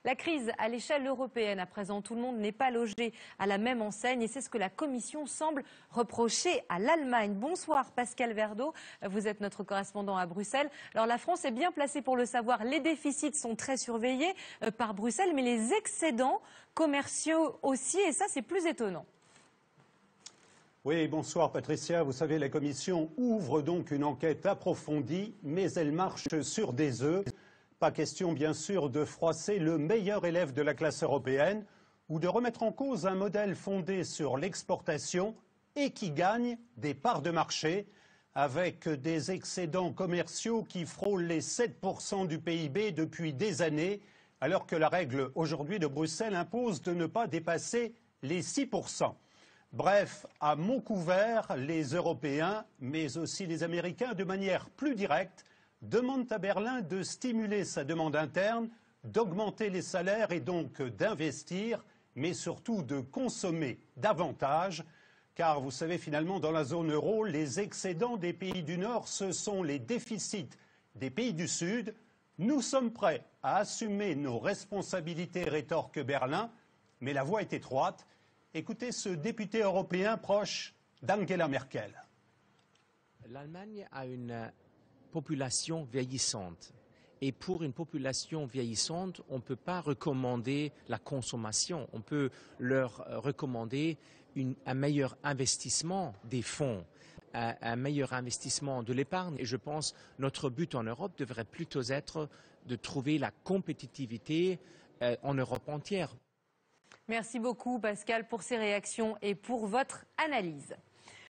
La crise à l'échelle européenne, à présent, tout le monde n'est pas logé à la même enseigne et c'est ce que la Commission semble reprocher à l'Allemagne. Bonsoir Pascal Verdeau, vous êtes notre correspondant à Bruxelles. Alors la France est bien placée pour le savoir, les déficits sont très surveillés par Bruxelles, mais les excédents commerciaux aussi, et ça c'est plus étonnant. Oui, bonsoir Patricia. Vous savez, la Commission ouvre donc une enquête approfondie, mais elle marche sur des œufs. Pas question, bien sûr, de froisser le meilleur élève de la classe européenne ou de remettre en cause un modèle fondé sur l'exportation et qui gagne des parts de marché avec des excédents commerciaux qui frôlent les 7% du PIB depuis des années, alors que la règle aujourd'hui de Bruxelles impose de ne pas dépasser les 6%. Bref, à mon couvert, les Européens, mais aussi les Américains, de manière plus directe, demandent à Berlin de stimuler sa demande interne, d'augmenter les salaires et donc d'investir, mais surtout de consommer davantage. Car vous savez, finalement, dans la zone euro, les excédents des pays du Nord, ce sont les déficits des pays du Sud. Nous sommes prêts à assumer nos responsabilités, rétorque Berlin, mais la voie est étroite. Écoutez ce député européen proche d'Angela Merkel. L'Allemagne a une population vieillissante. Et pour une population vieillissante, on ne peut pas recommander la consommation. On peut leur recommander un meilleur investissement des fonds, un meilleur investissement de l'épargne. Et je pense que notre but en Europe devrait plutôt être de trouver la compétitivité en Europe entière. Merci beaucoup Pascal pour ces réactions et pour votre analyse.